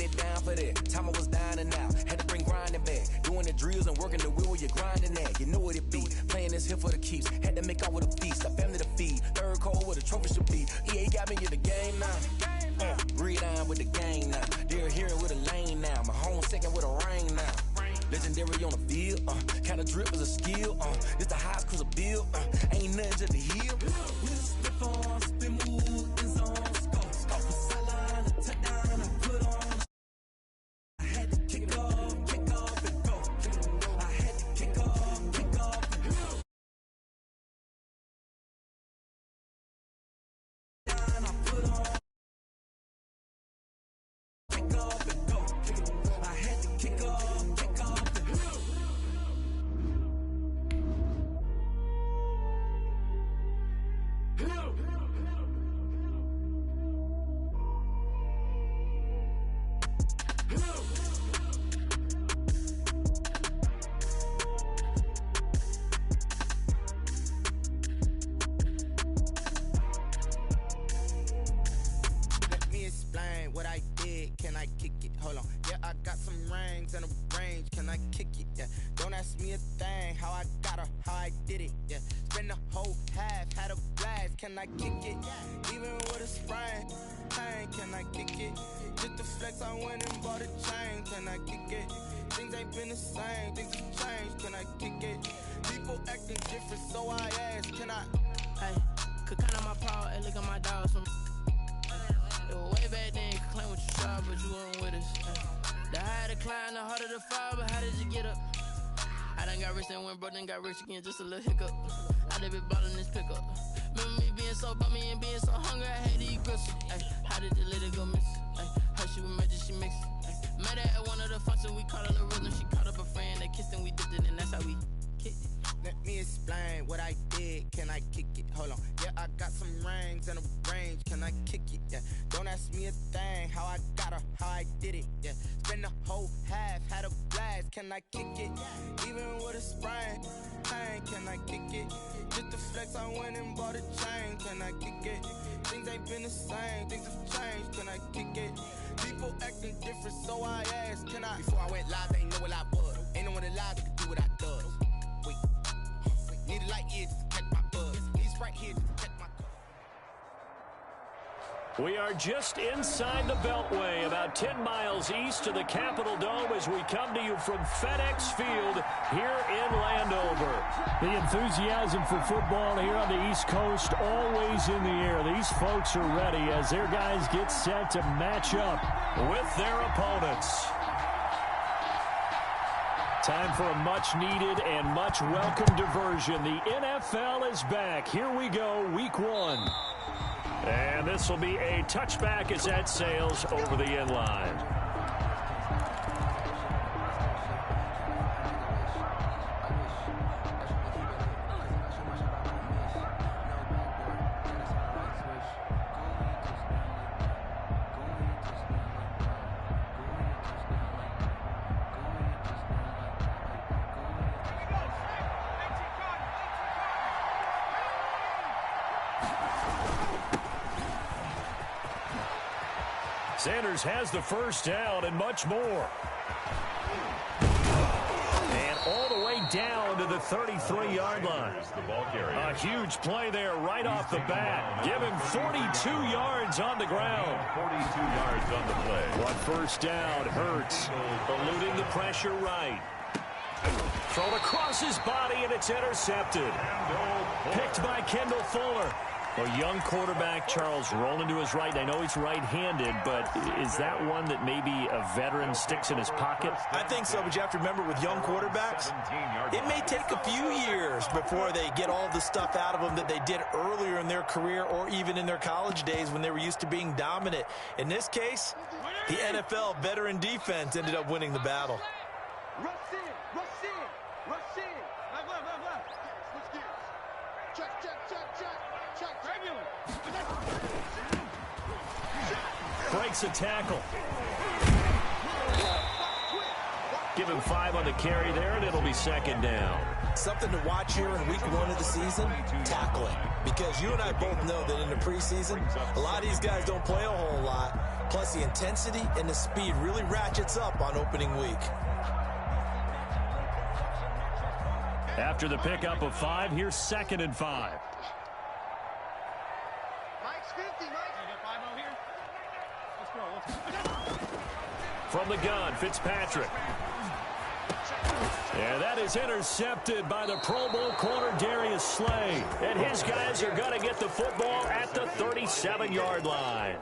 head down for that. Time I was down and out. Had to bring grinding back. Doing the drills and working the wheel where you're grinding at. You know what it be. Playing this here for the keeps. Had to make out with a feast. A family to feed. Third cold where the trophy should be. EA got me in the game now. Read on with the gang now. They're hearing with a lane now. My home second with a rain now. Legendary on the field. Kinda drip is a skill. This the highest cruiser bill. Ain't nothing just to heal. Stiff on, spin move, in zone, scope. Sideline, a touchdown, I put on. I had to kick off and go. I had to kick off and go. I put on. Kick off and go. I had to kick off and go. Let me explain what I did. Can I kick it? Hold on. Yeah, I got some rings and a range. Can I kick it? Yeah. Don't ask me a thing. How I got her, how I did it. Yeah. Spend the whole half, had a blast. Can I kick it? Even with a sprain. Pain, can I kick it? Just the flex, I went and bought a chain. Can I kick it? Things ain't been the same. Things have changed. Can I kick it? People acting different, so I ask. Can I? Hey, could count on my power. Hey, look at my dogs from. It was way back then. You could claim what you saw, but you weren't with us. The higher the climb, the harder the fall. But how did you get up? I done got rich and went broke, then got rich again. Just a little hiccup. I done been ballin' this pickup. Remember me being so bummy and being so hungry, I had to eat gristle. Ay, how did the lady go miss? Ay, her she was magic, she mixed. Met her at one of the functions, we called her the rhythm. She caught up a friend, they kissed and we dipped it, and that's how we kicked it. Let me explain what I did. Can I kick it? Hold on. Yeah, I got some rings and a range. Can I kick it? Yeah. Don't ask me a thing. How I got her, how I did it. Yeah. Spend the whole half, had a blast. Can I kick it? Even with a sprain. Pain, can I kick it? Just the flex, I went and bought a chain. Can I kick it? Things ain't been the same. Things have changed. Can I kick it? People acting different, so I asked. Can I? Before I went live, they ain't know what I was. Ain't no one alive that could do what I does. Wait. Need a light year just to catch my buzz. He's right here just to catch my buzz. We are just inside the Beltway, about 10 miles east of the Capitol Dome as we come to you from FedEx Field here in Landover. The enthusiasm for football here on the East Coast always in the air. These folks are ready as their guys get set to match up with their opponents. Time for a much-needed and much-welcome diversion. The NFL is back. Here we go, Week 1. And this will be a touchback as that sails over the end line. Sanders has the first down and much more. And all the way down to the 33-yard line. A huge play there right off the bat. Give him 42 yards on the ground. 42 yards on the play. One first down. Hurts eluding the pressure right. Thrown across his body, and it's intercepted. Picked by Kendall Fuller. A young quarterback, Charles, rolling to his right. I know he's right-handed, but is that one that maybe a veteran sticks in his pocket? I think so, but you have to remember with young quarterbacks, it may take a few years before they get all the stuff out of them that they did earlier in their career or even in their college days when they were used to being dominant. In this case, the NFL veteran defense ended up winning the battle. Rush in, rush in, rush in. Left, left, left, left. Switch gears. Check, check, check, check. Check, regular. Breaks a tackle. Give him 5 on the carry there, and it'll be second down. Something to watch here in week 1 of the season, tackling. Because you and I both know that in the preseason, a lot of these guys don't play a whole lot. Plus, the intensity and the speed really ratchets up on opening week. After the pickup of 5, here's 2nd and 5. Mike's 50, Mike. You got 5-0 here? Let's go. From the gun, Fitzpatrick. And that is intercepted by the Pro Bowl corner, Darius Slay. And his guys are going to get the football at the 37-yard line.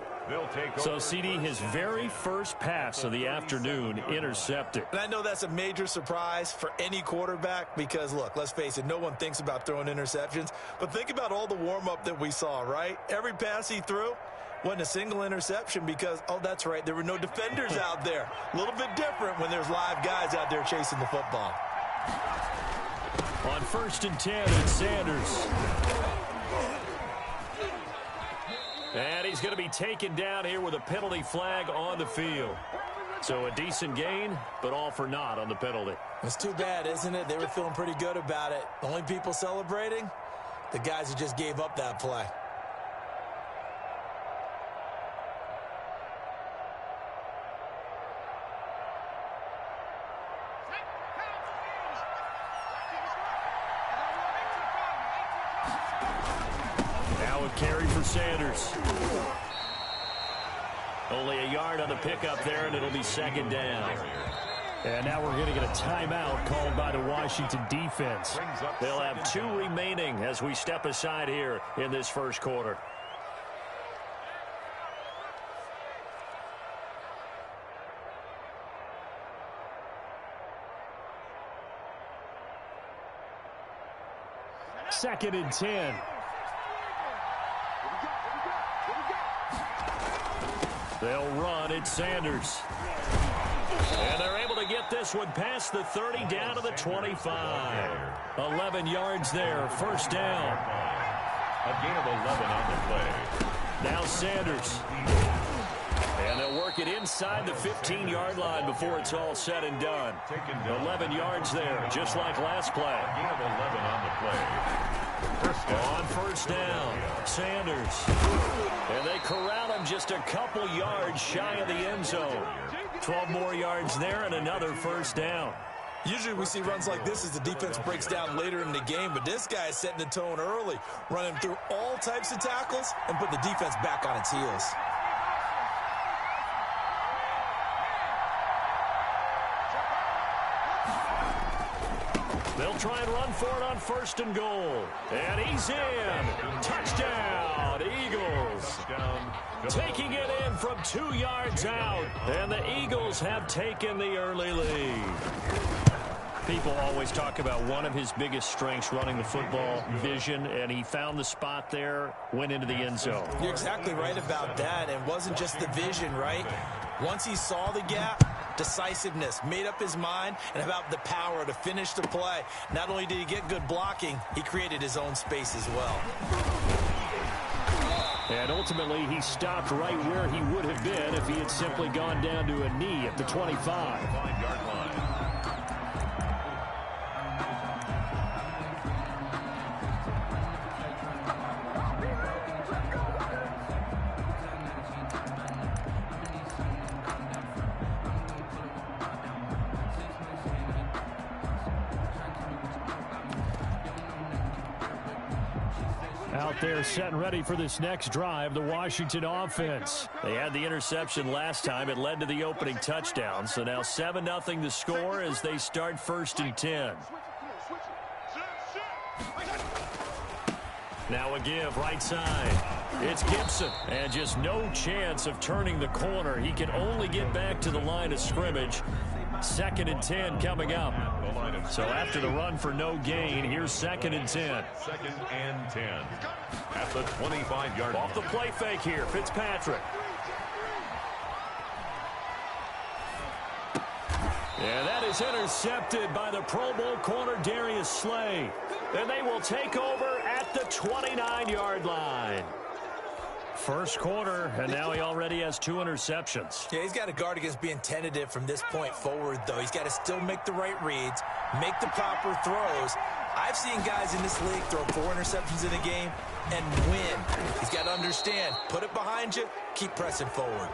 So, CD, his very first pass of the afternoon intercepted. And I know that's a major surprise for any quarterback because, look, let's face it, no one thinks about throwing interceptions. But think about all the warm-up that we saw, right? Every pass he threw wasn't a single interception because, oh, that's right, there were no defenders out there. A little bit different when there's live guys out there chasing the football. On 1st and 10, it's Sanders. And he's going to be taken down here with a penalty flag on the field. So a decent gain, but all for naught on the penalty. It's too bad, isn't it? They were feeling pretty good about it. The only people celebrating, the guys who just gave up that play. Carry for Sanders. Only a yard on the pickup there, and it'll be 2nd down. And now we're going to get a timeout called by the Washington defense. They'll have 2 remaining as we step aside here in this first quarter. Second and 10. They'll run. It's Sanders. And they're able to get this one past the 30 down to the 25. 11 yards there. First down. A gain of 11 on the play. Now Sanders. And they'll work it inside the 15-yard line before it's all said and done. 11 yards there, just like last play. A gain of 11 on the play. On first down, Sanders. And they corral him just a couple yards shy of the end zone. 12 more yards there and another first down. Usually we see runs like this as the defense breaks down later in the game, but this guy is setting the tone early, running through all types of tackles and put the defense back on its heels. They'll try and run for it on 1st and goal. And he's in. Touchdown, Eagles. Taking it in from 2 yards out. And the Eagles have taken the early lead. People always talk about one of his biggest strengths running the football, vision, and he found the spot there, went into the end zone. You're exactly right about that. It wasn't just the vision, right? Once he saw the gap, decisiveness, made up his mind, and about the power to finish the play. Not only did he get good blocking, he created his own space as well. And ultimately, he stopped right where he would have been if he had simply gone down to a knee at the 25. 5-yard line. Out there set and ready for this next drive, the Washington offense. They had the interception last time. It led to the opening touchdown. So now 7-0 the score as they start 1st and 10. Now a give right side. It's Gibson. And just no chance of turning the corner. He can only get back to the line of scrimmage. 2nd and 10 coming up. So after the run for no gain, here's 2nd and 10. 2nd and 10 at the 25-yard line. Off the play fake here, Fitzpatrick. And that is intercepted by the Pro Bowl corner, Darius Slay. And they will take over at the 29-yard line. First quarter, and now he already has 2 interceptions. Yeah, he's got to guard against being tentative from this point forward, though. He's got to still make the right reads, make the proper throws. I've seen guys in this league throw 4 interceptions in a game and win. He's got to understand, put it behind you, keep pressing forward.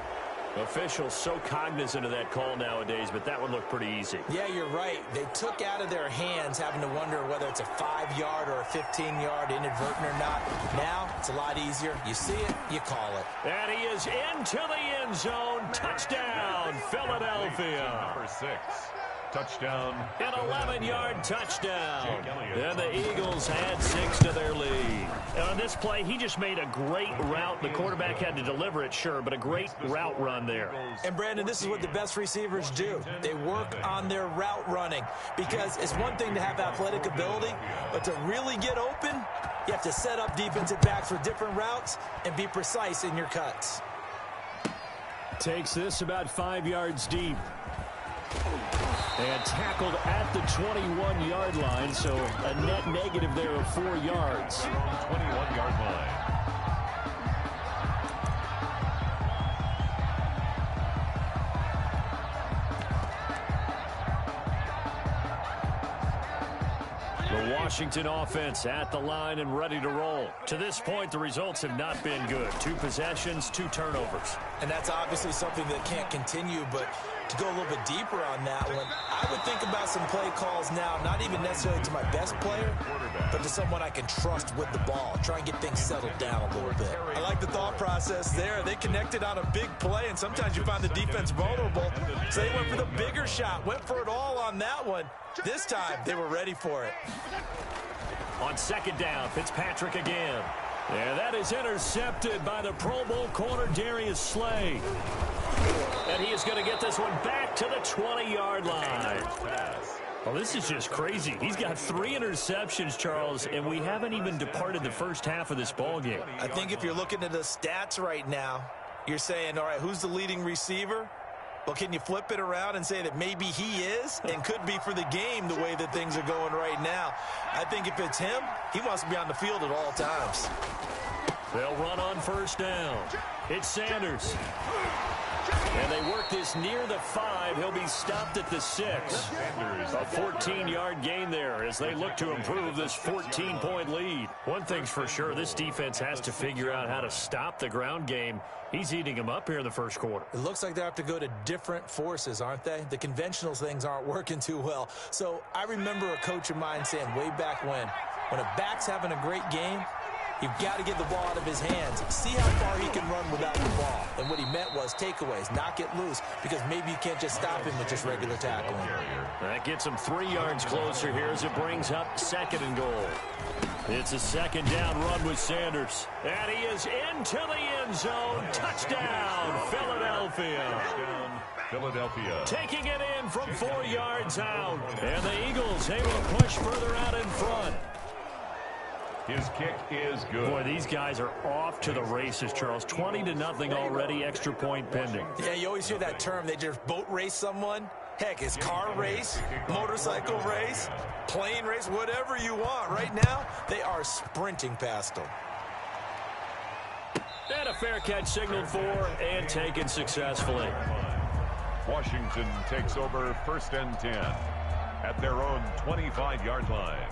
Officials so cognizant of that call nowadays, but that one looked pretty easy. Yeah, you're right. They took out of their hands having to wonder whether it's a 5-yard or a 15-yard inadvertent or not. Now, it's a lot easier. You see it, you call it. And he is into the end zone. Touchdown, Philadelphia. Number 6. Touchdown. An 11-yard touchdown. And the Eagles add 6 to their lead. And on this play, he just made a great route. The quarterback had to deliver it, sure, but a great route run there. And, Brandon, this is what the best receivers do. They work on their route running because it's one thing to have athletic ability, but to really get open, you have to set up defensive backs for different routes and be precise in your cuts. Takes this about 5 yards deep. And tackled at the 21-yard line, so a net negative there of 4 yards. 21-yard line. The Washington offense at the line and ready to roll. To this point, the results have not been good. 2 possessions, 2 turnovers. And that's obviously something that can't continue, but to go a little bit deeper on that one, I would think about some play calls now, not even necessarily to my best player, but to someone I can trust with the ball. Try and get things settled down a little bit. I like the thought process there. They connected on a big play, and sometimes you find the defense vulnerable. So they went for the bigger shot, went for it all on that one. This time, they were ready for it. On second down, Fitzpatrick again. And that is intercepted by the Pro Bowl corner, Darius Slay. And he is going to get this one back to the 20-yard line. Well, this is just crazy. He's got 3 interceptions, Charles, and we haven't even departed the first half of this ballgame. I think if you're looking at the stats right now, you're saying, all right, who's the leading receiver? Well, can you flip it around and say that maybe he is and could be for the game the way that things are going right now? I think if it's him, he wants to be on the field at all times. They'll run on first down. It's Sanders. And they work this near the 5. He'll be stopped at the 6. A 14-yard gain there as they look to improve this 14-point lead. One thing's for sure, this defense has to figure out how to stop the ground game. He's eating them up here in the first quarter. It looks like they have to go to different forces, aren't they? The conventional things aren't working too well. So I remember a coach of mine saying way back when a back's having a great game, you've got to get the ball out of his hands. See how far he can run without the ball. And what he meant was takeaways, knock it loose, because maybe you can't just stop him with just regular tackling. That gets him 3 yards closer here as it brings up 2nd and goal. It's a 2nd down run with Sanders. And he is into the end zone. Touchdown, Philadelphia. Philadelphia. Taking it in from 4 yards out. And the Eagles able to push further out in front. His kick is good. Boy, these guys are off to the races, Charles. 20-0 already, extra point pending. Yeah, you always hear that term. They just boat race someone. Heck, it's car race, motorcycle race, plane race, whatever you want. Right now, they are sprinting past them. And a fair catch signaled for and taken successfully. Washington takes over 1st and 10 at their own 25-yard line.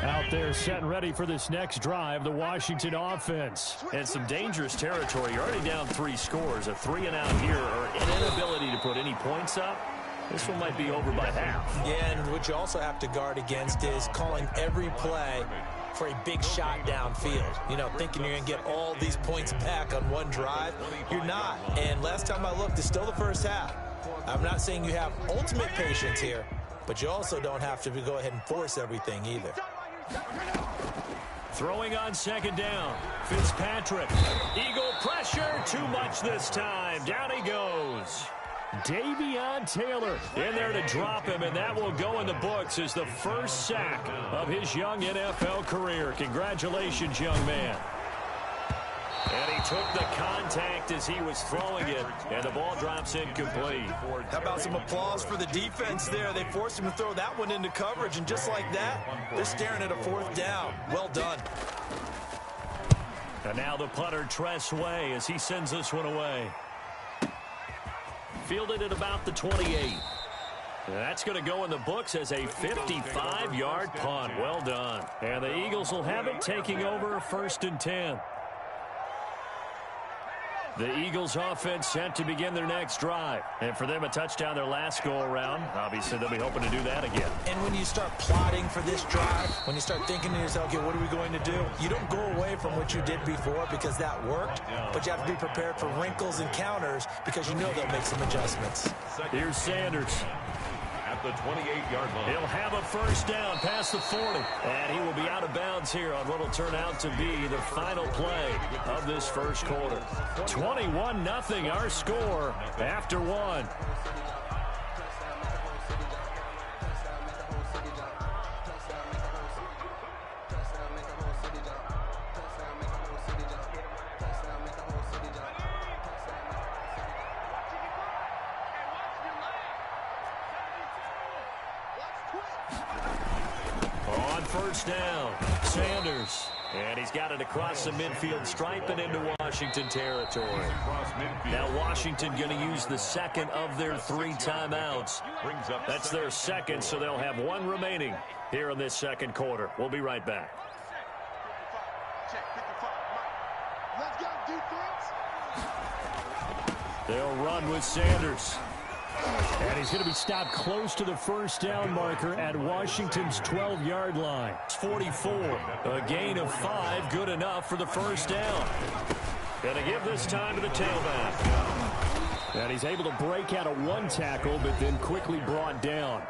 Out there set and ready for this next drive, the Washington offense. And some dangerous territory. You're already down 3 scores. A 3-and-out here or an inability to put any points up. This one might be over by half. Yeah, and what you also have to guard against is calling every play for a big shot downfield. You know, thinking you're going to get all these points back on one drive. You're not. And last time I looked, it's still the first half. I'm not saying you have ultimate patience here, but you also don't have to go ahead and force everything either. Throwing on 2nd down. Fitzpatrick. Eagle pressure. Too much this time. Down he goes. Davion Taylor in there to drop him, and that will go in the books as the first sack of his young NFL career. Congratulations, young man. And he took the contact as he was throwing it, and the ball drops incomplete. How about some applause for the defense there? They forced him to throw that one into coverage, and just like that, they're staring at a 4th down. Well done. And now the punter, Tress Way, as he sends this one away. Fielded at about the 28. That's going to go in the books as a 55-yard punt. Well done. And the Eagles will have it, taking over 1st and 10. The Eagles offense set to begin their next drive. And for them, a touchdown their last go-around. Obviously, they'll be hoping to do that again. And when you start plotting for this drive, when you start thinking to yourself, okay, what are we going to do? You don't go away from what you did before because that worked, but you have to be prepared for wrinkles and counters because you know they'll make some adjustments. Here's Sanders. At the 28-yard line. He'll have a first down past the 40. And he will be out of bounds here on what will turn out to be the final play of this first quarter. 21-0 our score after one. First down, Sanders. And he's got it across the midfield stripe and into Washington territory. Now Washington going to use the second of their 3 timeouts. That's their second, so they'll have 1 remaining here in this second quarter. We'll be right back. They'll run with Sanders. And he's going to be stopped close to the first down marker at Washington's 12-yard line. It's 44. A gain of 5, good enough for the first down. Going to give this time to the tailback. And he's able to break out of 1 tackle, but then quickly brought down.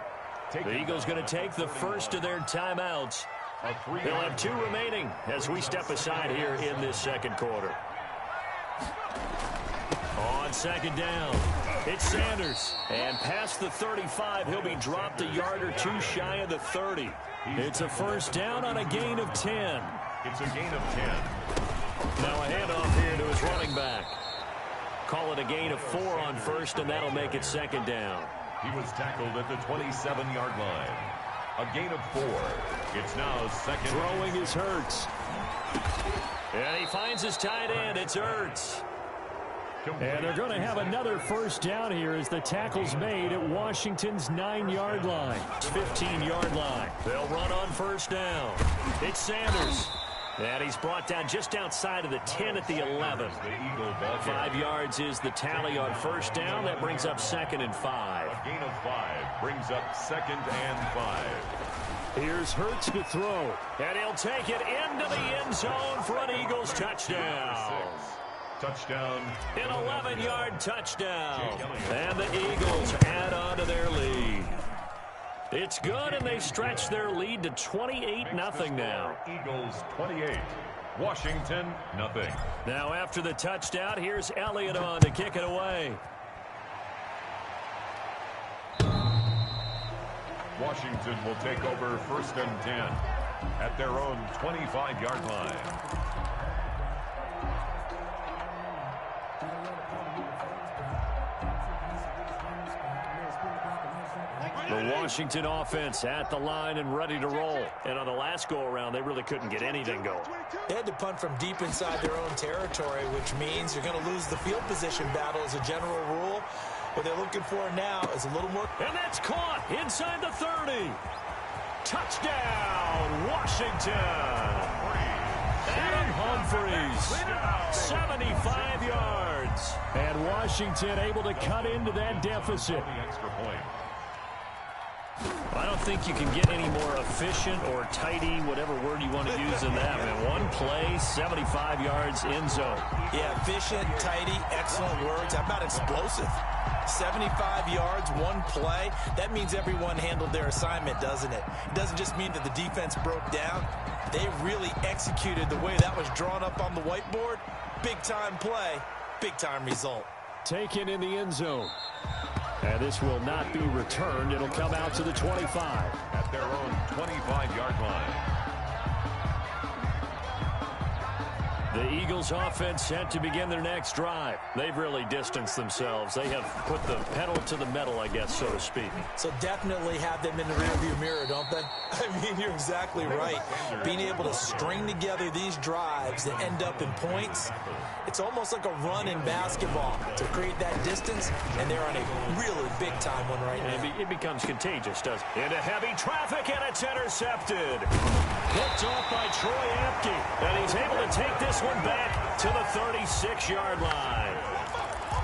The Eagles going to take the first of their timeouts. They'll have 2 remaining as we step aside here in this second quarter. On second down, it's Sanders. And past the 35, he'll be dropped a yard or 2 shy of the 30. It's a first down on a gain of 10. It's a gain of 10. Now a handoff here to his running back. Call it a gain of 4 on first, and that'll make it second down. He was tackled at the 27-yard line. A gain of 4. It's now second. Throwing is Hurts. And he finds his tight end. It's Hurts. And they're going to have another first down here as the tackle's made at Washington's 9-yard line. 15-yard line. They'll run on first down. It's Sanders. And he's brought down just outside of the 10 at the 11. 5 yards is the tally on first down. That brings up 2nd and 5. A gain of 5 brings up 2nd and 5. Here's Hurts to throw. And he'll take it into the end zone for an Eagles touchdown. Touchdown. An 11-yard touchdown. And the Eagles add on to their lead. It's good, and they stretch their lead to 28-0 now. Eagles 28. Washington, nothing. Now after the touchdown, here's Elliott on to kick it away. Washington will take over 1st and 10 at their own 25-yard line. The Washington offense at the line and ready to roll. And on the last go-around, they really couldn't get anything going. They had to punt from deep inside their own territory, which means you're going to lose the field position battle as a general rule. What they're looking for now is a little more. And that's caught inside the 30. Touchdown, Washington. Adam Humphries, 75 yards. And Washington able to cut into that deficit. Extra point. I don't think you can get any more efficient or tidy, whatever word you want to use in that. Man, 1 play, 75 yards, end zone. Yeah, efficient, tidy, excellent words. How about explosive? 75 yards, 1 play. That means everyone handled their assignment, doesn't it? It doesn't just mean that the defense broke down. They really executed the way that was drawn up on the whiteboard. Big-time play, big-time result. Taken in the end zone. And this will not be returned. It'll come out to the 25. At their own 25-yard line. The Eagles offense set to begin their next drive. They've really distanced themselves. They have put the pedal to the metal, I guess, so to speak. So definitely have them in the rearview mirror, don't they? I mean, you're exactly right. Being able to string together these drives that end up in points, it's almost like a run in basketball to create that distance, and they're on a really big-time one right now. It becomes contagious, doesn't it? Into heavy traffic, and it's intercepted. Picked off by Troy Apke, and he's able to take this one back to the 36-yard line.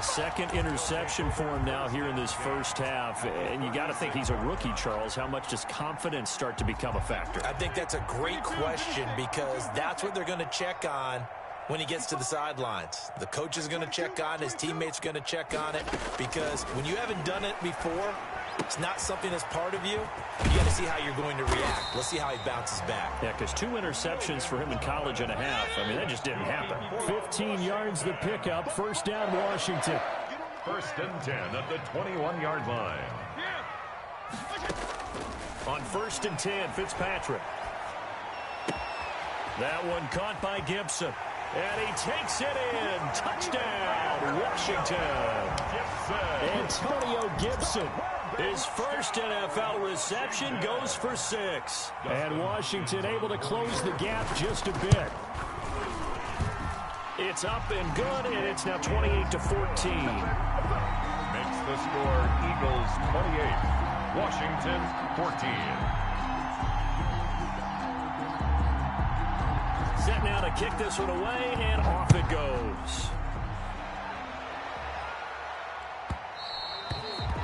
Second interception for him now here in this first half. And you got to think he's a rookie, Charles. How much does confidence start to become a factor? I think that's a great question because that's what they're going to check on when he gets to the sidelines. The coach is going to check on, his teammates are going to check on it, because when you haven't done it before, it's not something that's part of you. You got to see how you're going to react. Let's see how he bounces back. Yeah, because 2 interceptions for him in college and a half. I mean, that just didn't happen. 15 yards the pickup. First down, Washington. First and 10 at the 21-yard line. On first and 10, Fitzpatrick. That one caught by Gibson. And he takes it in. Touchdown, Washington. Antonio Gibson. His first NFL reception goes for 6. And Washington able to close the gap just a bit. It's up and good, and it's now 28-14. Makes the score Eagles 28, Washington 14. Set now to kick this one away, and off it goes.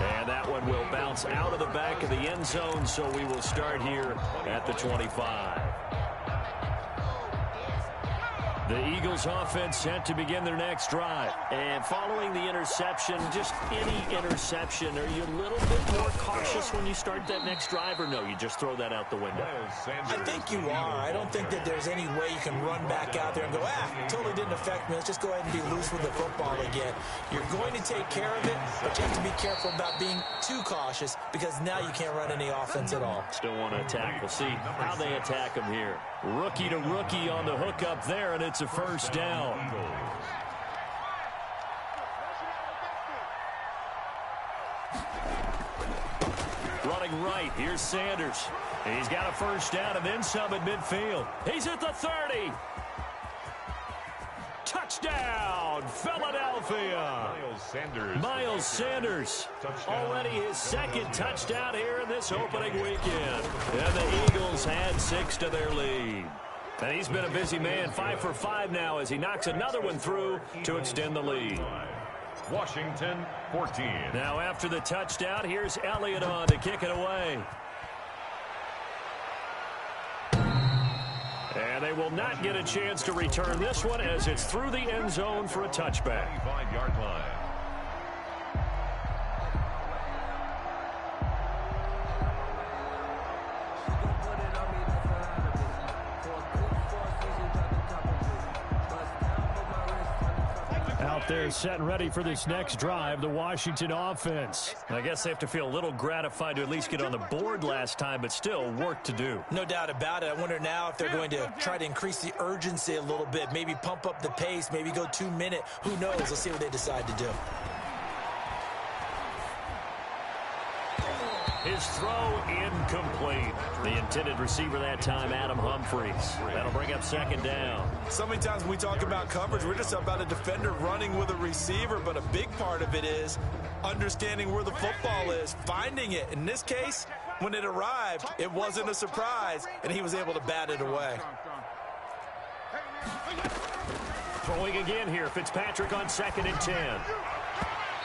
And that one will bounce out of the back of the end zone, so we will start here at the 25. The Eagles offense set to begin their next drive. And following the interception, just any interception, are you a little bit more cautious when you start that next drive, or no, you just throw that out the window? I think you are. I don't think that there's any way you can run back out there and go, it totally didn't affect me. Let's just go ahead and be loose with the football again. You're going to take care of it, but you have to be careful about being too cautious because now you can't run any offense at all. Still want to attack. We'll see how they attack him here. Rookie to rookie on the hook up there, and it's a first down. Running right, here's Sanders. He's got a first down and then some at midfield. He's at the 30. Touchdown, Philadelphia. Miles Sanders. Already his second touchdown here in this opening weekend. And the Eagles add 6 to their lead. And he's been a busy man, 5 for 5 now as he knocks another one through to extend the lead. Washington 14. Now after the touchdown, here's Elliott on to kick it away. And they will not get a chance to return this one as it's through the end zone for a touchback. 25-yard line. Out there set and ready for this next drive, the Washington offense. I guess they have to feel a little gratified to at least get on the board last time, but still work to do. No doubt about it. I wonder now if they're going to try to increase the urgency a little bit, maybe pump up the pace, maybe go 2-minute. Who knows? Let's see what they decide to do. His throw incomplete. The intended receiver that time, Adam Humphries. That'll bring up second down. So many times when we talk about coverage, we're just about a defender running with a receiver, but a big part of it is understanding where the football is, finding it. In this case, when it arrived, it wasn't a surprise, and he was able to bat it away. Throwing again here, Fitzpatrick on 2nd and 10.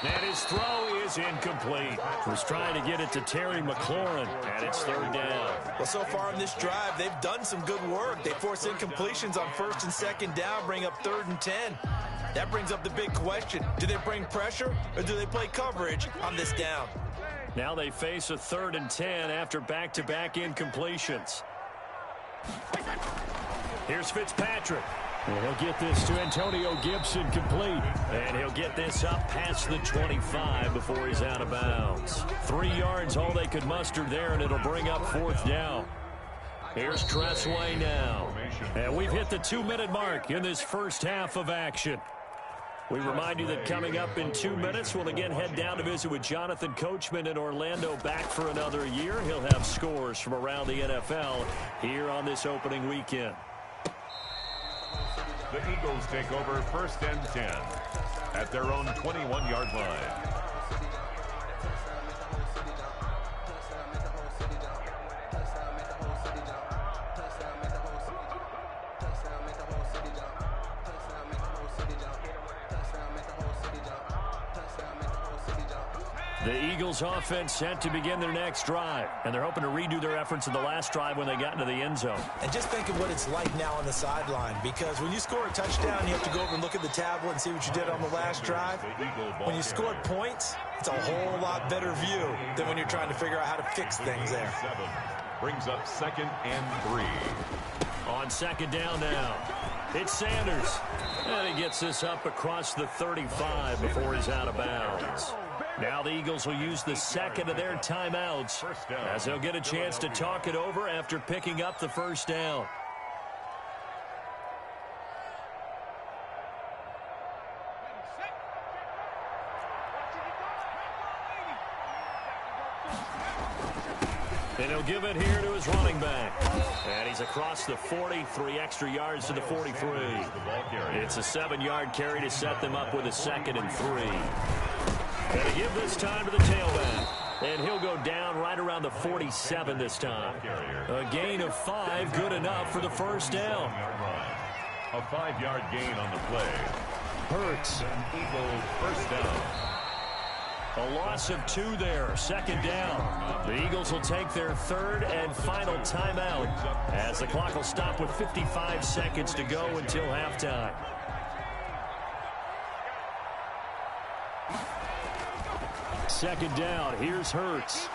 And his throw is incomplete. Was trying to get it to Terry McLaurin, and it's 3rd down. Well, so far in this drive, they've done some good work. They force incompletions on 1st and 2nd down, bring up 3rd and 10. That brings up the big question. Do they bring pressure, or do they play coverage on this down? Now they face a 3rd and 10 after back-to-back incompletions. Here's Fitzpatrick. And he'll get this to Antonio Gibson complete. And he'll get this up past the 25 before he's out of bounds. 3 yards, all they could muster there, and it'll bring up 4th down. Here's Tressway now. And we've hit the 2-minute mark in this first half of action. We remind you that coming up in 2 minutes, we'll again head down to visit with Jonathan Coachman in Orlando, back for another year. He'll have scores from around the NFL here on this opening weekend. The Eagles take over 1st and 10 at their own 21-yard line. The Eagles offense set to begin their next drive, and they're hoping to redo their efforts in the last drive when they got into the end zone. And just think of what it's like now on the sideline, because when you score a touchdown, you have to go over and look at the tablet and see what you did on the last drive. When you scored points, it's a whole lot better view than when you're trying to figure out how to fix things there. Brings up 2nd and 3. On 2nd down now, it's Sanders. And he gets this up across the 35 before he's out of bounds. Now the Eagles will use the second of their timeouts as they'll get a chance to talk it over after picking up the first down. And he'll give it here to his running back. And he's across the 40, 3 extra yards to the 43. It's a 7-yard carry to set them up with a 2nd and 3. And to give this time to the tailback. And he'll go down right around the 47 this time. A gain of 5, good enough for the first down. A 5-yard gain on the play. Hurts. Eagles first down. A loss of 2 there, 2nd down. The Eagles will take their 3rd and final timeout as the clock will stop with 55 seconds to go until halftime. Second down, here's Hurts.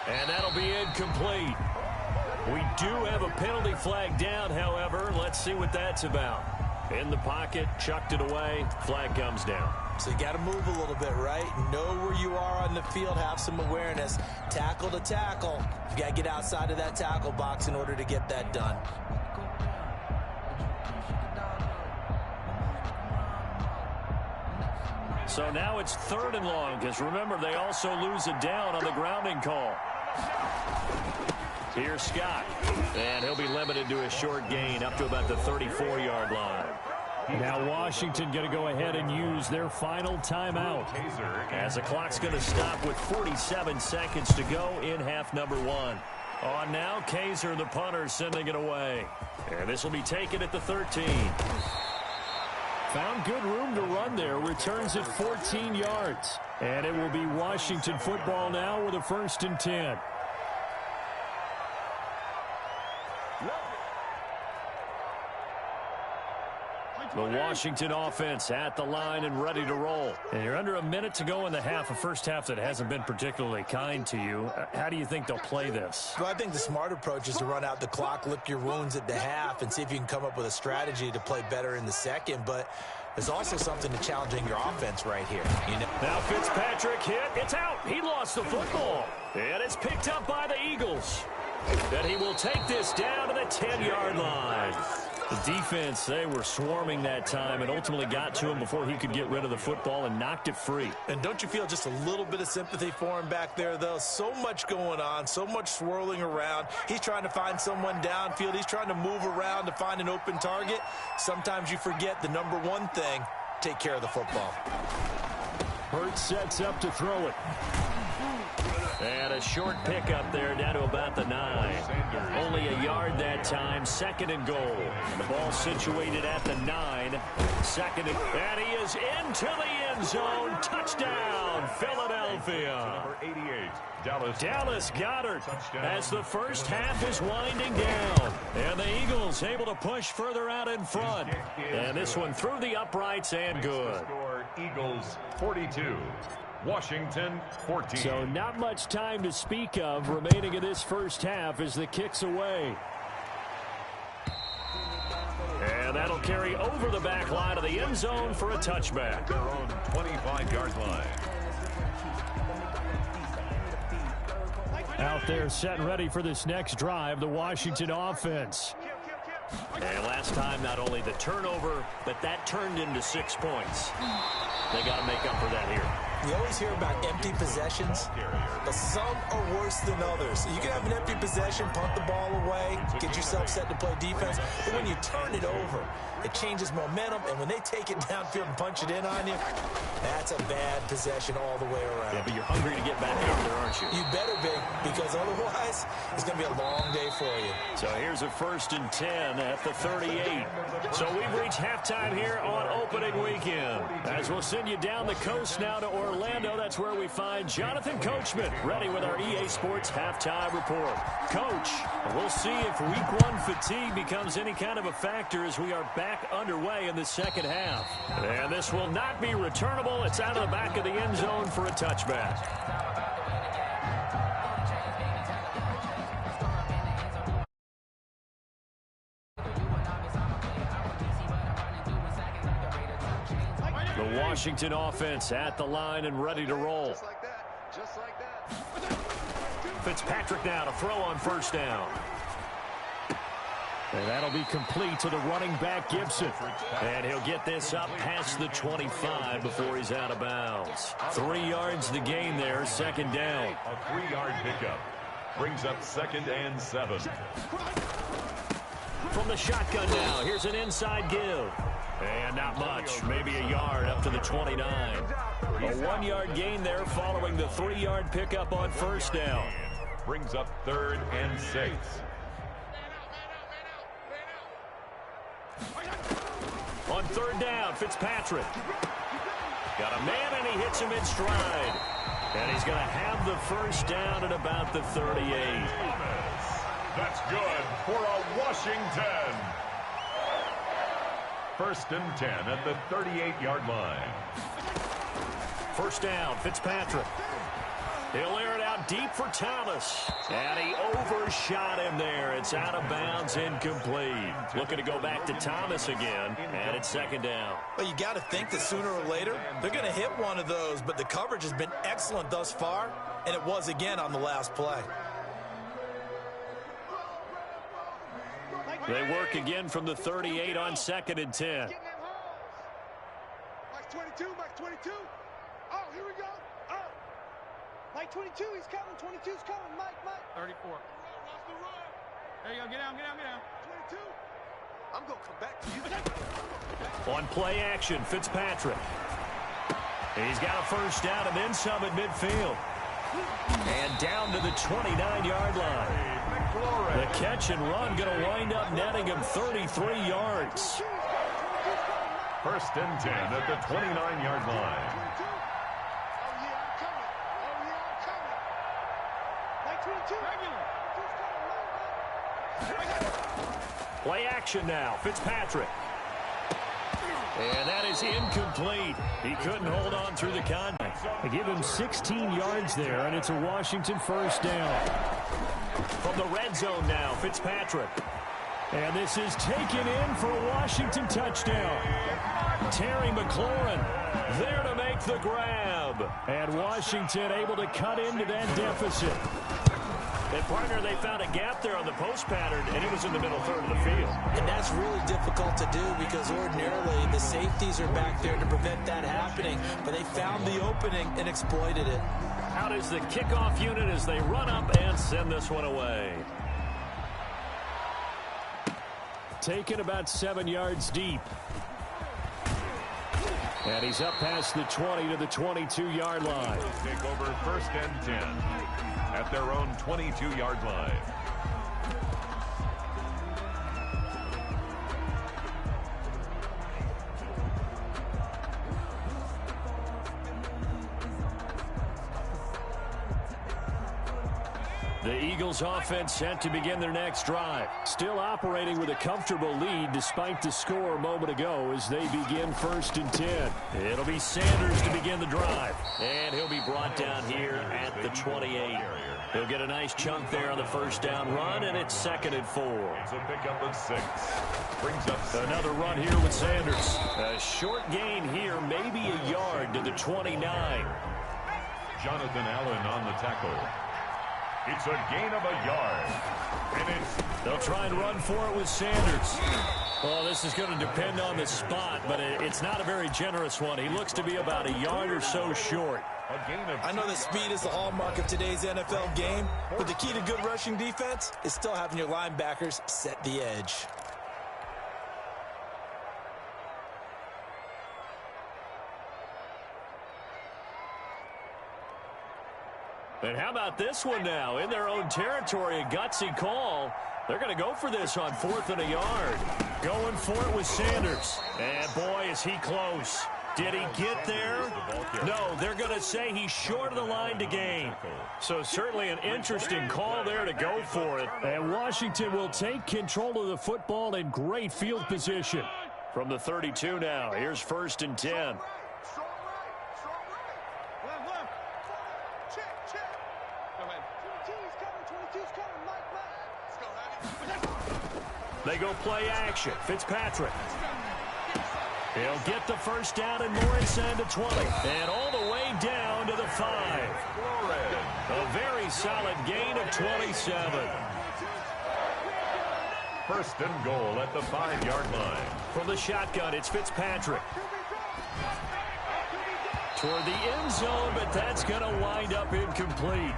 And that'll be incomplete. We do have a penalty flag down, however. Let's see what that's about. In the pocket, chucked it away, flag comes down. So you got to move a little bit, right? Know where you are on the field, have some awareness. Tackle to tackle. You got to get outside of that tackle box in order to get that done. So now it's 3rd and long, because remember, they also lose a down on the grounding call. Here's Scott, and he'll be limited to a short gain up to about the 34-yard line. Now Washington going to go ahead and use their final timeout as the clock's going to stop with 47 seconds to go in half number 1. On now, Kaiser, the punter, sending it away. And this will be taken at the 13. Found good room to run there. Returns at 14 yards. And it will be Washington football now with a 1st and 10. The Washington offense at the line and ready to roll. And you're under a minute to go in the half, a first half that hasn't been particularly kind to you. How do you think they'll play this? Well, I think the smart approach is to run out the clock, lick your wounds at the half, and see if you can come up with a strategy to play better in the second. But there's also something to challenging your offense right here. You know? Now Fitzpatrick hit. It's out. He lost the football. And it's picked up by the Eagles. And he will take this down to the 10-yard line. The defense, they were swarming that time and ultimately got to him before he could get rid of the football and knocked it free. And don't you feel just a little bit of sympathy for him back there, though? So much going on, so much swirling around. He's trying to find someone downfield. He's trying to move around to find an open target. Sometimes you forget the number one thing, take care of the football. Hurts sets up to throw it. And a short pickup there down to about the 9. Only a yard that time. 2nd and goal. The ball situated at the 9. 2nd and he is into the end zone. Touchdown, Philadelphia. Number 88, Dallas Goedert as the first half is winding down. And the Eagles able to push further out in front. And this one through the uprights and good. Eagles 42. Washington 14. So not much time to speak of remaining in this first half as the kick's away. And that'll carry over the back line of the end zone for a touchback. Their own 25-yard line. Out there set and ready for this next drive, the Washington offense. And last time, not only the turnover, but that turned into 6 points. They got to make up for that here. You always hear about empty possessions, but some are worse than others. You can have an empty possession, punt the ball away, get yourself set to play defense, but when you turn it over, it changes momentum, and when they take it downfield and punch it in on you, that's a bad possession all the way around. Yeah, but you're hungry to get back out there, aren't you? You better be, because otherwise, it's going to be a long day for you. So here's a 1st and 10 at the 38. So we've reached halftime here on opening weekend. As we'll send you down the coast now to Orlando, that's where we find Jonathan Coachman ready with our EA Sports halftime report. Coach, we'll see if week 1 fatigue becomes any kind of a factor as we are back underway in the second half. And this will not be returnable. It's out of the back of the end zone for a touchback. The Washington offense at the line and ready to roll. Just like that. Just like that. Fitzpatrick now to throw on 1st down. And that'll be complete to the running back, Gibson. And he'll get this up past the 25 before he's out of bounds. 3 yards the gain there, 2nd down. A 3-yard pickup brings up 2nd and 7. From the shotgun now, here's an inside give. And not much, maybe a yard up to the 29. A 1-yard gain there following the 3-yard pickup on 1st down. Brings up 3rd and 6. On 3rd down, Fitzpatrick. Got a man, and he hits him in stride. And he's going to have the 1st down at about the 38. That's good for a Washington. 1st and 10 at the 38-yard line. 1st down, Fitzpatrick. He'll air it out deep for Thomas. And he overshot him there. It's out of bounds, incomplete. Looking to go back to Thomas again, and it's 2nd down. Well, you got to think that sooner or later, they're going to hit one of those, but the coverage has been excellent thus far, and it was again on the last play. They work again from the 38 on 2nd and 10. Mike 22, Mike 22. Oh, here we go. Oh. Mike 22, he's coming. 22's coming. Mike. 34. There you go. Get down. 22. I'm going to come back to you. On play action, Fitzpatrick. He's got a 1st down and then some at midfield. And down to the 29-yard line. The catch and run going to wind up netting him 33 yards. 1st and 10 at the 29-yard line. Play action now, Fitzpatrick. And that is incomplete. He couldn't hold on through the contact. They give him 16 yards there, and it's a Washington 1st down. From the red zone now, Fitzpatrick. And this is taken in for a Washington touchdown. Terry McLaurin there to make the grab. And Washington able to cut into that deficit. And, partner, they found a gap there on the post pattern, and it was in the middle 3rd of the field. And that's really difficult to do because ordinarily the safeties are back there to prevent that happening. But they found the opening and exploited it. Out is the kickoff unit as they run up and send this one away. Taken about 7 yards deep. And he's up past the 20 to the 22-yard line. Take over 1st and 10 at their own 22-yard line. The Eagles offense set to begin their next drive. Still operating with a comfortable lead despite the score a moment ago as they begin 1st and 10. It'll be Sanders to begin the drive. And he'll be brought down here at the 28. He'll get a nice chunk there on the 1st down run, and it's 2nd and 4. It's a pickup of 6. Brings up another run here with Sanders. A short gain here, maybe a yard to the 29. Jonathan Allen on the tackle. It's a gain of a yard. And they'll try and run for it with Sanders. Well, this is going to depend on the spot, but it's not a very generous one. He looks to be about a yard or so short. I know that speed is the hallmark of today's NFL game, but the key to good rushing defense is still having your linebackers set the edge. And how about this one now? In their own territory, a gutsy call. They're going to go for this on 4th and a yard. Going for it with Sanders. And boy, is he close. Did he get there? No, they're going to say he's short of the line to gain. So certainly an interesting call there to go for it. And Washington will take control of the football in great field position. From the 32 now, here's 1st and 10. They go play action. Fitzpatrick. He'll get the first down and more inside the 20. And all the way down to the 5. A very solid gain of 27. 1st and goal at the 5-yard line. From the shotgun, it's Fitzpatrick. Toward the end zone, but that's going to wind up incomplete.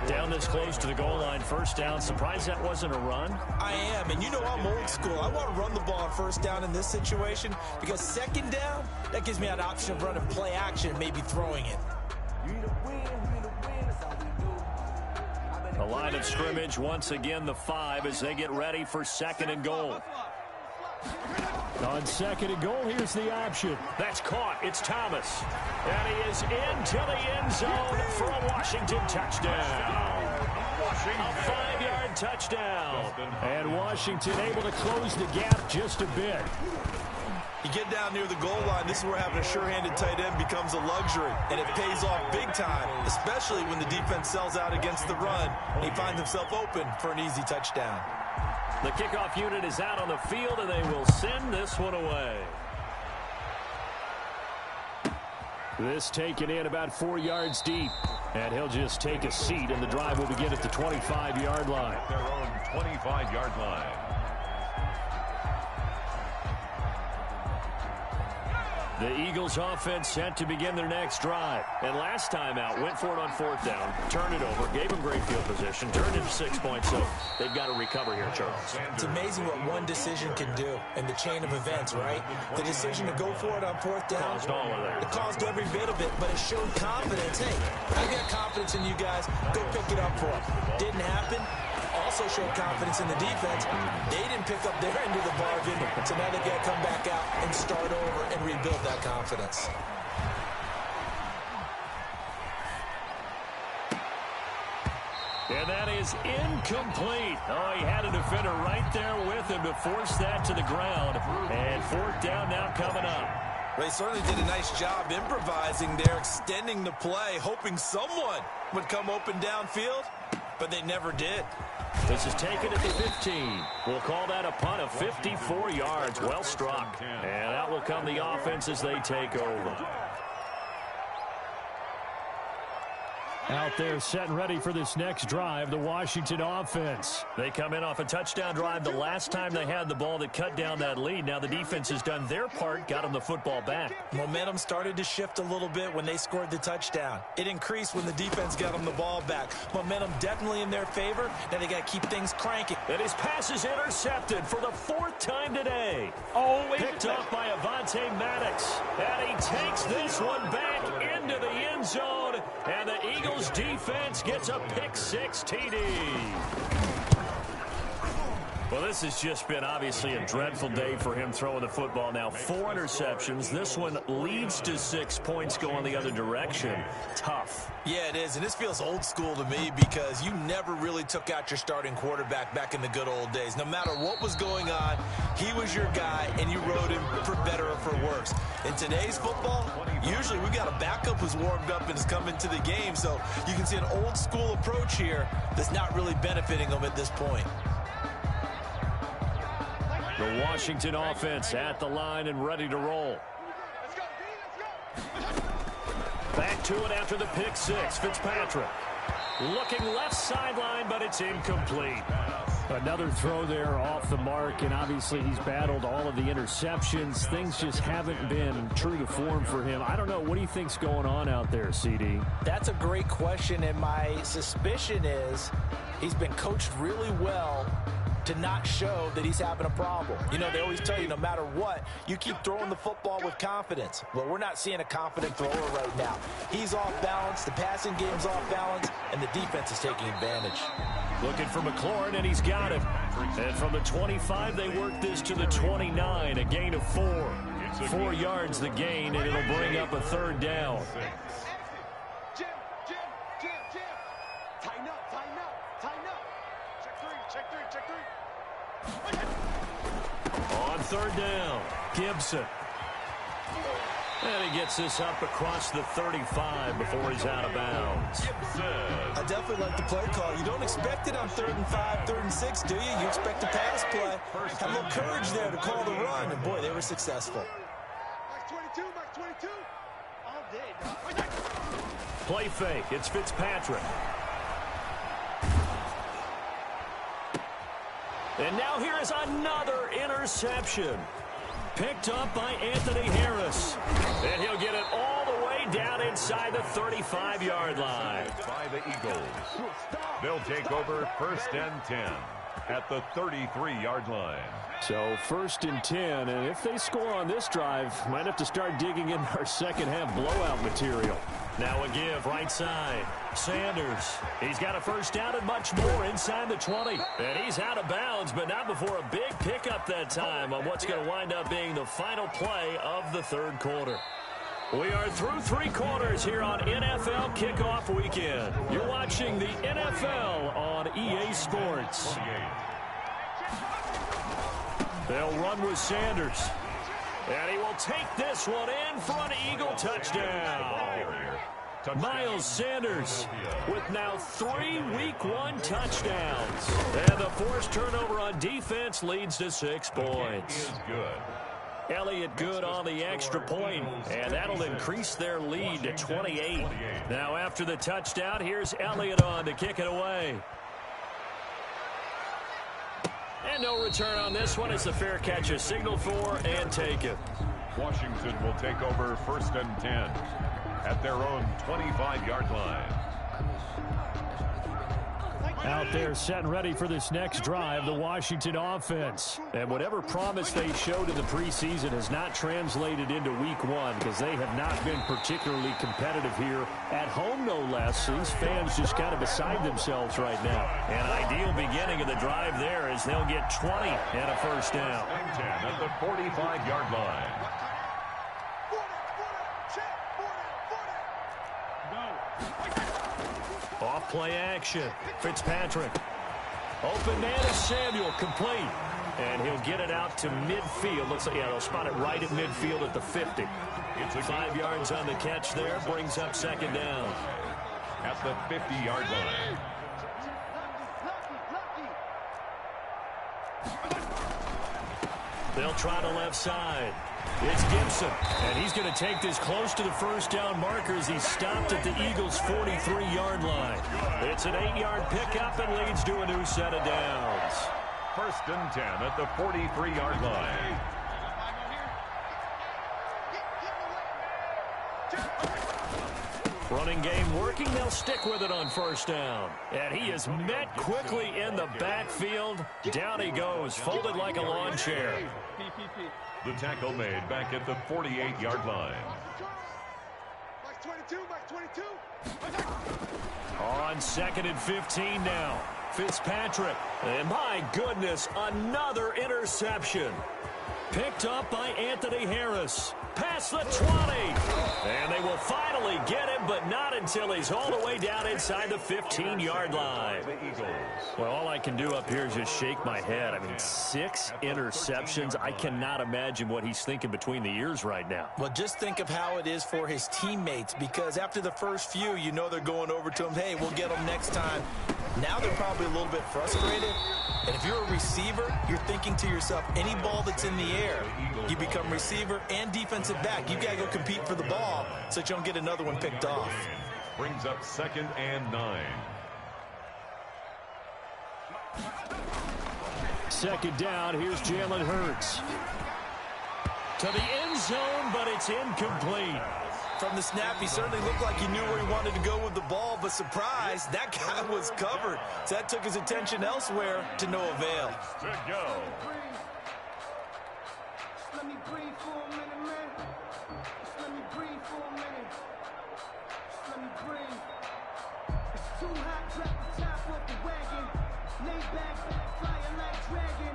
Down this close to the goal line, 1st down. Surprised that wasn't a run? I am, and you know I'm old school. I want to run the ball on 1st down in this situation because 2nd down, that gives me an option of running play action and maybe throwing it. The line of scrimmage, once again, the 5 as they get ready for 2nd and goal. On 2nd and goal, here's the option. That's caught. It's Thomas. And he is into the end zone for a Washington touchdown. A 5-yard touchdown. And Washington able to close the gap just a bit. You get down near the goal line, this is where having a sure-handed tight end becomes a luxury. And it pays off big time, especially when the defense sells out against the run. And he finds himself open for an easy touchdown. The kickoff unit is out on the field, and they will send this one away. This taken in about 4 yards deep. And he'll just take a seat, and the drive will begin at the 25-yard line. Their own 25-yard line. The Eagles offense set to begin their next drive. And last time out, went for it on 4th down, turned it over, gave them great field position, turned it to 6 points, so they've got to recover here, Charles. It's amazing what one decision can do in the chain of events, right? The decision to go for it on 4th down. Caused all of that. It caused every bit of it, but it showed confidence. Hey, I got confidence in you guys. Go pick it up for them. Didn't happen. Also showed confidence in the defense. They didn't pick up their end of the bargain, so now they've got to come back out and start over and rebuild that confidence. And that is incomplete. Oh, he had a defender right there with him to force that to the ground. And 4th down now coming up. They certainly did a nice job improvising there, extending the play, hoping someone would come open downfield, but they never did. This is taken at the 15. We'll call that a punt of 54 yards. Well struck. And out will come the offense as they take over. Out there set and ready for this next drive, the Washington offense. They come in off a touchdown drive the last time they had the ball that cut down that lead. Now the defense has done their part, got them the football back. Momentum started to shift a little bit when they scored the touchdown. It increased when the defense got them the ball back. Momentum definitely in their favor. Now they got to keep things cranking. And his pass is intercepted for the 4th time today. Picked up by Avonte Maddox. And he takes this one back into the end zone. And the Eagles defense gets a pick-6 TD. Well, this has just been obviously a dreadful day for him throwing the football. Now 4 interceptions. This one leads to 6 points going the other direction. Tough. Yeah, it is, and this feels old school to me because you never really took out your starting quarterback back in the good old days. No matter what was going on, he was your guy, and you rode him for better or for worse. In today's football, usually we got a backup who's warmed up and is coming to the game, so you can see an old school approach here that's not really benefiting them at this point. The Washington offense at the line and ready to roll. Back to it after the pick-6. Fitzpatrick Looking left sideline, but it's incomplete. Another throw there off the mark, and obviously he's battled all of the interceptions. Things just haven't been true to form for him. I don't know. What do you think's going on out there, CD? That's a great question, and my suspicion is he's been coached really well to not show that he's having a problem. You know, they always tell you no matter what, you keep throwing the football with confidence. Well, we're not seeing a confident thrower right now. He's off balance, the passing game's off balance, and the defense is taking advantage. Looking for McLaurin, and he's got it. And from the 25, they work this to the 29, a gain of 4. 4 yards the gain, and it'll bring up a third down. Jim. Tighten up. Check three. On third down, Gibson. And he gets this up across the 35 before he's out of bounds. I definitely like the play call. You don't expect it on 3rd and 5, 3rd and 6, do you? You expect a pass play. Had a little courage there to call the run, and boy, they were successful. Max 22. All day, dog. Play fake. It's Fitzpatrick. And now here is another interception. Picked up by Anthony Harris. And he'll get it all the way down inside the 35-yard line. By the Eagles. They'll take over 1st and 10 at the 33-yard line. So 1st and 10, and if they score on this drive, might have to start digging in our second-half blowout material. Now a give right side. Sanders. He's got a first down and much more inside the 20. And he's out of bounds, but not before a big pickup that time on what's going to wind up being the final play of the 3rd quarter. We are through 3 quarters here on NFL Kickoff Weekend. You're watching the NFL on EA Sports. They'll run with Sanders. And he will take this one in for an Eagle touchdown. Miles Sanders with now 3 Week 1 touchdowns. And the forced turnover on defense leads to 6 points. Elliott good on the extra point, and that'll increase their lead to 28. Now after the touchdown, here's Elliott on to kick it away. And no return on this one. It's the fair catch is signaled for and taken. Washington will take over 1st and 10 at their own 25-yard line. Out there set and ready for this next drive, the Washington offense. And whatever promise they showed in the preseason has not translated into Week 1 because they have not been particularly competitive here at home, no less. These fans just kind of beside themselves right now. An ideal beginning of the drive there as they'll get 20 and a first down. 10 at the 45-yard line. Off play action. Fitzpatrick. Open man is Samuel, complete. And he'll get it out to midfield. Looks like, yeah, they'll spot it right at midfield at the 50. It's 5 yards on the catch there. Brings up 2nd down. At the 50-yard line. They'll try the left side. It's Gibson, and he's going to take this close to the first down marker as he's stopped at the Eagles' 43-yard line. It's an 8-yard pickup and leads to a new set of downs. 1st and 10 at the 43-yard line. Running game working. They'll stick with it on 1st down. And he is met quickly in the backfield. Down he goes, folded like a lawn chair. The tackle made back at the 48-yard line. Max 22. On 2nd and 15 now. Fitzpatrick. And my goodness, another interception. Picked up by Anthony Harris. Past the 20. And they will finally get him, but not until he's all the way down inside the 15-yard line. Well, all I can do up here is just shake my head. I mean, 6 interceptions. I cannot imagine what he's thinking between the ears right now. Well, just think of how it is for his teammates, because after the first few, you know they're going over to him, hey, we'll get them next time. Now they're probably a little bit frustrated. And if you're a receiver, you're thinking to yourself, any ball that's in the air, you become receiver and defensive back. You've got to go compete for the ball so that you don't get another one picked off. Brings up 2nd and 9. second down. Here's Jalen Hurts. To the end zone, but it's incomplete. From the snap, he certainly looked like he knew where he wanted to go with the ball, but surprise, that guy was covered. So that took his attention elsewhere to no avail. To go. Let me breathe for a minute, man. Just let me breathe for a minute. Just let me breathe. It's too hot, drop the top off the wagon. Lay back, flying like dragon.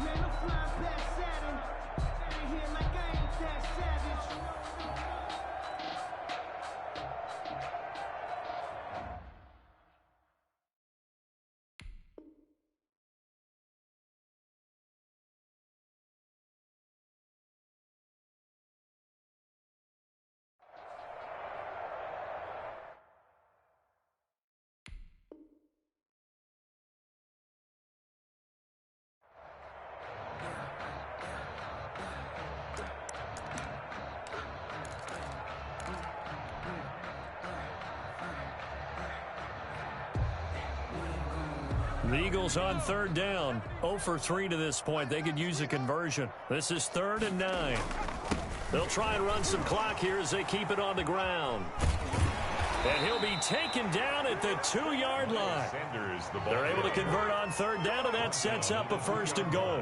Man, I'm flying past Saturn. Out of here like I ain't that savage. The Eagles on third down. 0 for 3 to this point. They could use a conversion. This is 3rd and 9. They'll try and run some clock here as they keep it on the ground. And he'll be taken down at the 2-yard line. They're able to convert on third down, and that sets up a 1st and goal.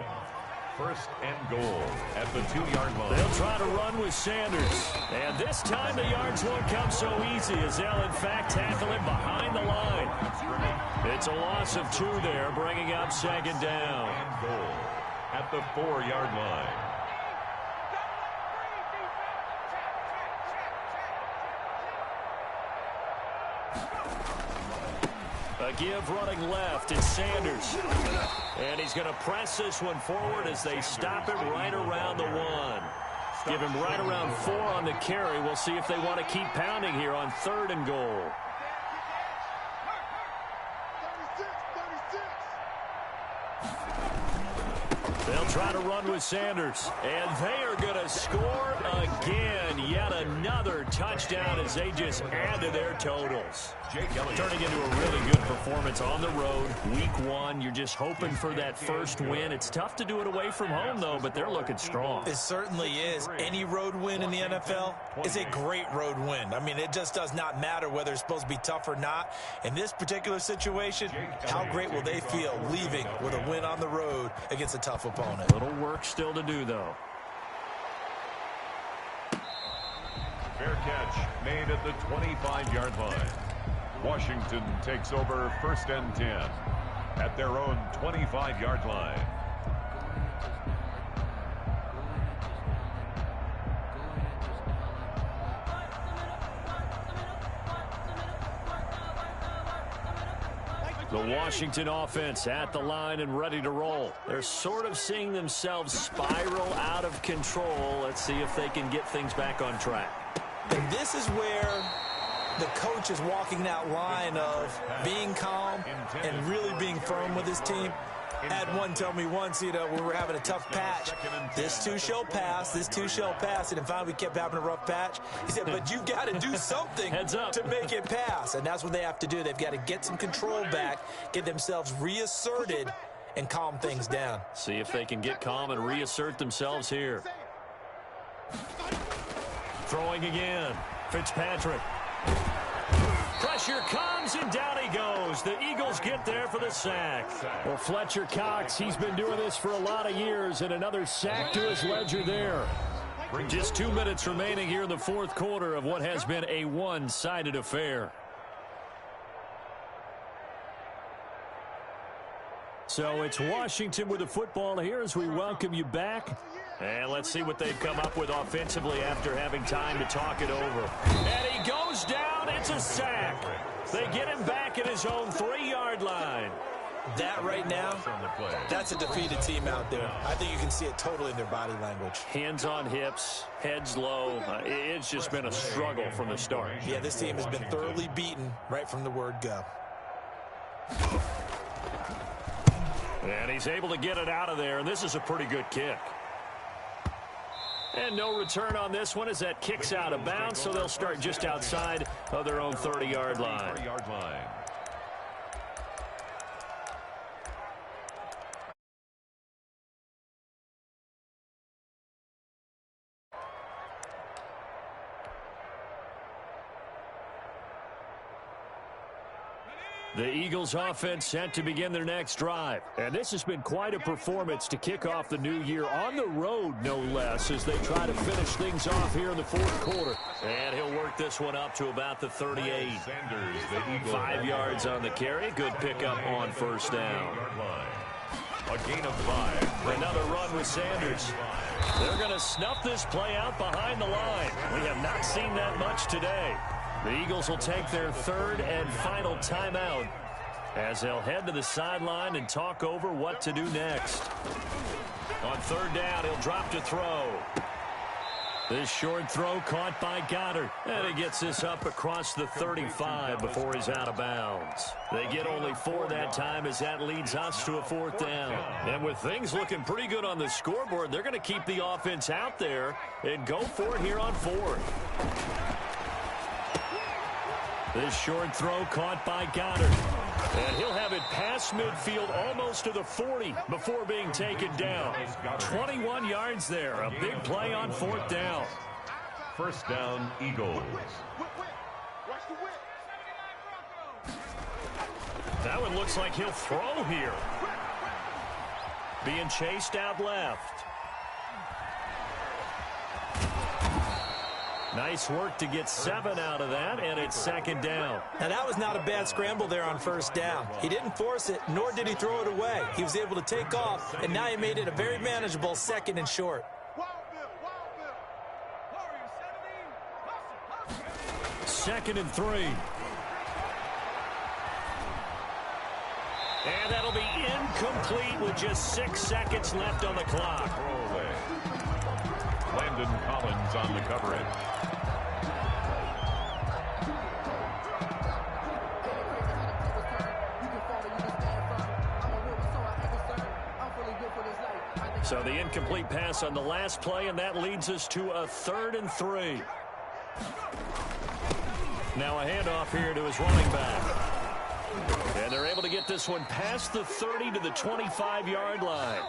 1st and goal at the 2-yard line. They'll try to run with Sanders. And this time the yards won't come so easy as they'll, in fact, tackle him behind the line. It's a loss of 2 there, bringing up 2nd down. And goal at the 4-yard line. A give running left. It's Sanders. And he's going to press this one forward as they stop him right around the 1. Give him right around 4 on the carry. We'll see if they want to keep pounding here on 3rd and goal. They'll try to run with Sanders. And they are going to score again. Yet another touchdown as they just add to their totals. Turning into a really good performance on the road. Week 1, you're just hoping for that first win. It's tough to do it away from home, though, but they're looking strong. It certainly is. Any road win in the NFL is a great road win. I mean, it just does not matter whether it's supposed to be tough or not. In this particular situation, how great will they feel leaving with a win on the road against a tough opponent? Little work still to do, though. Fair catch made at the 25-yard line. Washington takes over 1st and 10 at their own 25-yard line. The Washington offense at the line and ready to roll. They're sort of seeing themselves spiral out of control. Let's see if they can get things back on track. And this is where the coach is walking that line of being calm and really being firm with his team. I had one tell me once, we were having a tough patch. This too shall pass, this too shall pass. And finally we kept having a rough patch. He said, but you got to do something to make it pass. And that's what they have to do. They've got to get some control back, get themselves reasserted, and calm things down. See if they can get calm and reassert themselves here. Throwing again. Fitzpatrick. Pressure comes, and down he goes. The Eagles get there for the sack. Well, Fletcher Cox, he's been doing this for a lot of years, and another sack to his ledger there. Just 2 minutes remaining here in the 4th quarter of what has been a one-sided affair. So it's Washington with the football here as we welcome you back. And let's see what they've come up with offensively after having time to talk it over. And he goes down. It's a sack. They get him back at his own 3-yard line. That right now, that's a defeated team out there. I think you can see it totally in their body language. Hands on hips, heads low. It's just been a struggle from the start. Yeah, this team has been thoroughly beaten right from the word go. And he's able to get it out of there, and this is a pretty good kick. And no return on this one as that kicks out of bounds, so they'll start just outside of their own 30-yard line. The Eagles offense set to begin their next drive. And this has been quite a performance to kick off the new year on the road, no less, as they try to finish things off here in the fourth quarter. And he'll work this one up to about the 38. 5 yards on the carry. Good pickup on first down. A gain of 5. Another run with Sanders. They're going to snuff this play out behind the line. We have not seen that much today. The Eagles will take their third and final timeout as they'll head to the sideline and talk over what to do next. On third down, he'll drop to throw. This short throw caught by Goddard. And he gets this up across the 35 before he's out of bounds. They get only 4 that time as that leads us to a fourth down. And with things looking pretty good on the scoreboard, they're going to keep the offense out there and go for it here on fourth. This short throw caught by Goddard. And he'll have it past midfield almost to the 40 before being taken down. 21 yards there. A big play on fourth down. First down, Eagles. That one looks like he'll throw here. Being chased out left. Nice work to get 7 out of that, and it's second down. Now, that was not a bad scramble there on first down. He didn't force it, nor did he throw it away. He was able to take off, and now he made it a very manageable second and short. Second and 3. And that'll be incomplete with just 6 seconds left on the clock. Landon Collins on the coverage. So the incomplete pass on the last play, and that leads us to a 3rd and 3. Now a handoff here to his running back. And they're able to get this one past the 30 to the 25-yard line.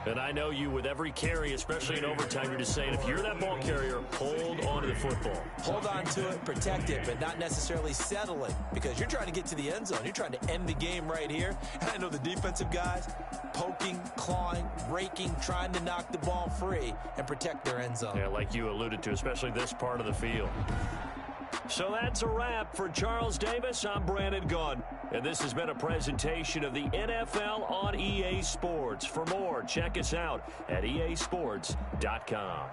And I know you, with every carry, especially in overtime, you're just saying, if you're that ball carrier, hold on to the football. Hold on to it, protect it, but not necessarily settle it, because you're trying to get to the end zone. You're trying to end the game right here. And I know the defensive guys poking, clawing, raking, trying to knock the ball free and protect their end zone. Yeah, like you alluded to, especially this part of the field. So that's a wrap for Charles Davis. I'm Brandon Gunn, and this has been a presentation of the NFL on EA Sports. For more, check us out at easports.com.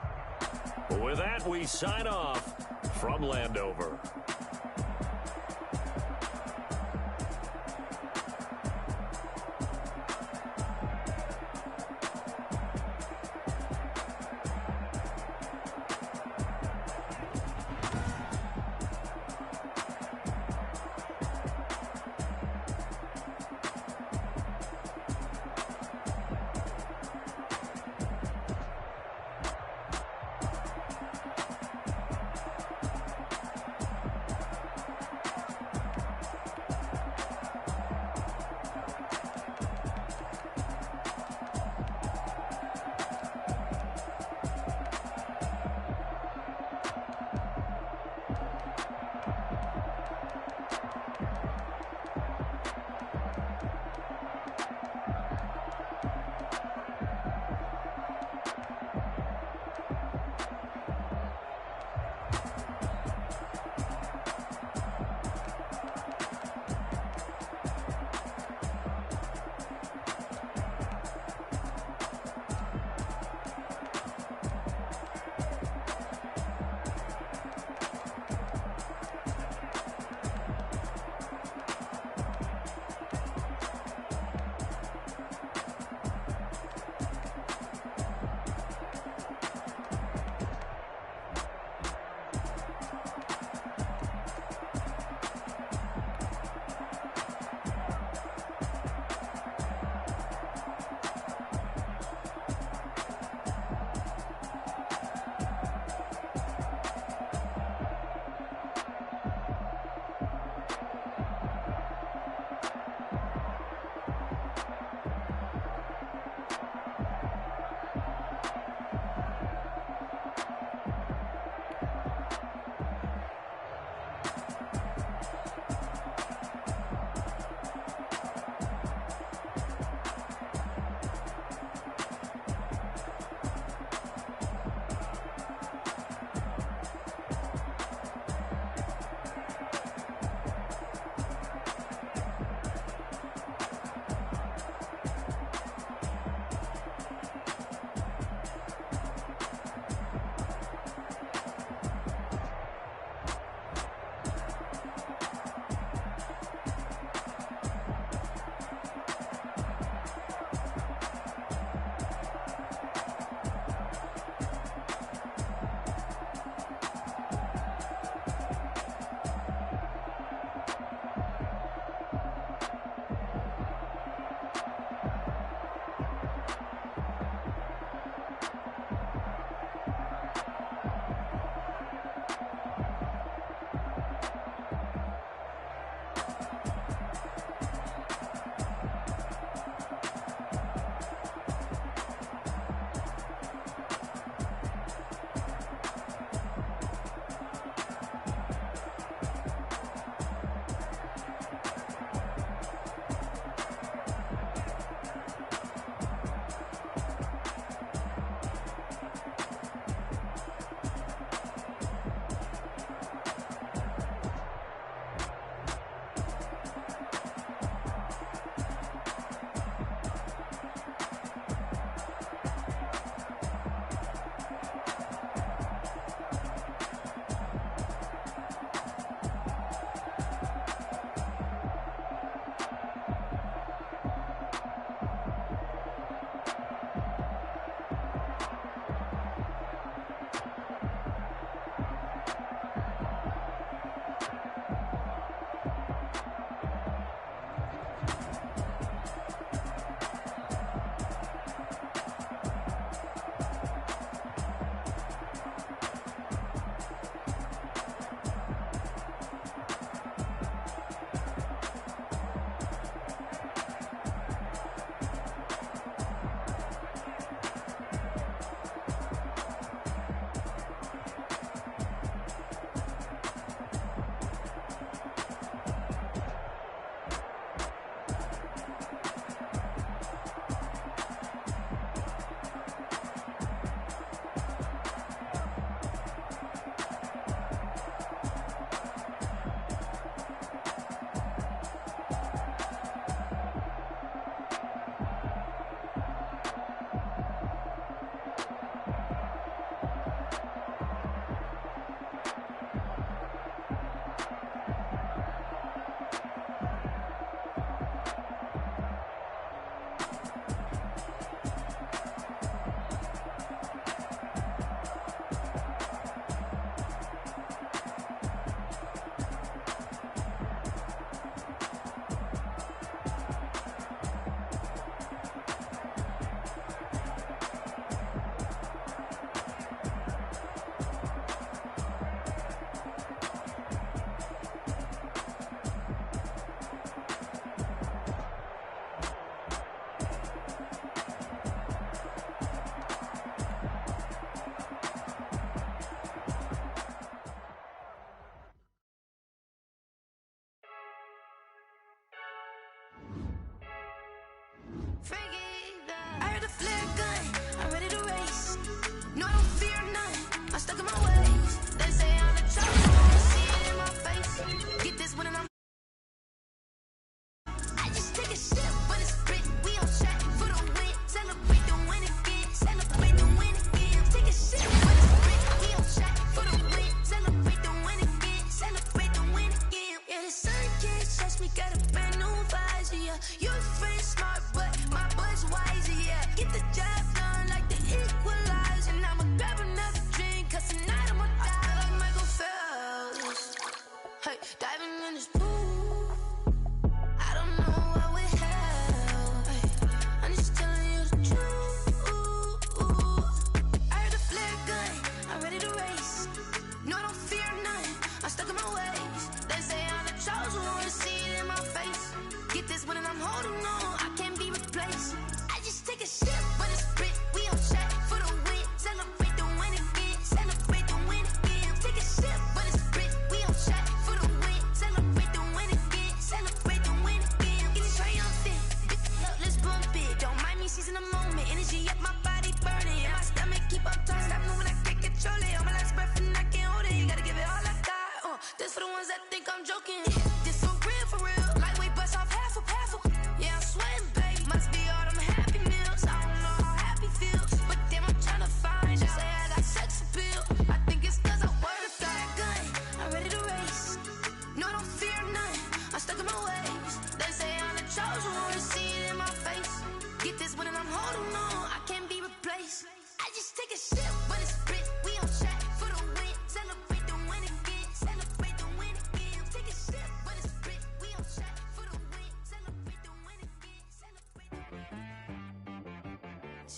With that, we sign off from Landover.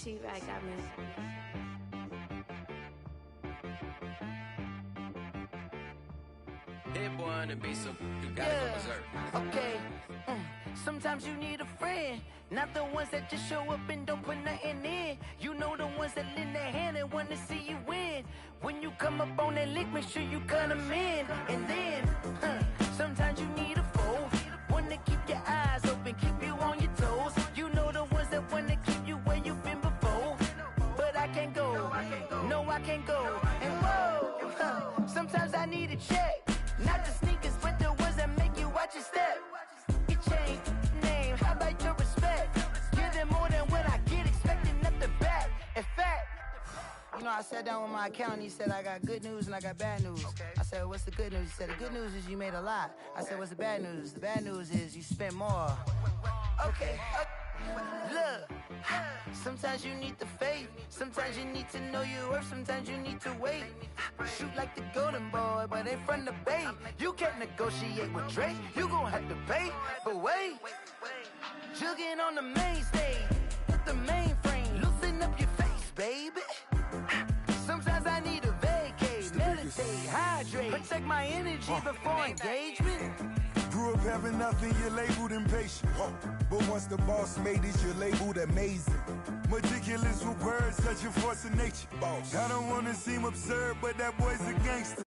T-Bag got me. Hit one and be some. You gotta go berserk. Okay. Sometimes you need a friend, not the ones that just show up and don't put nothing in. You know the ones that lend their hand and want to see you win. When you come up on that lick, make sure you cut them in. And then, sometimes you need a foe, one to keep your eyes open, keep you on your toes. You know the ones that want to keep you where you've been before. But I can't go, no I can't go. And whoa, sometimes I need a check, not the sneakers, but the ones that make you watch your step. Your chain, name, how about your respect? Give them more than what I get, expecting nothing back. In fact, you know, I sat down with my accountant. He said, I got good news and I got bad news. I said, what's the good news? He said, the good news is you made a lot. I said, what's the bad news? The bad news is you spent more. Okay. Look, sometimes you need the faith. Sometimes you need to know your worth. Sometimes you need to wait. Shoot like the golden boy, but ain't from the bay. You can't negotiate with Drake. You gon' have to pay. But wait, jugging on the main stage with the mainframe. Loosen up your face, baby. Sometimes I need a vacate, meditate, hydrate, protect my energy before engagement. Grew up having nothing, you're labeled impatient. But once the boss made it, you're labeled amazing. Meticulous with words, such a force of nature. I don't wanna seem absurd, but that boy's a gangster.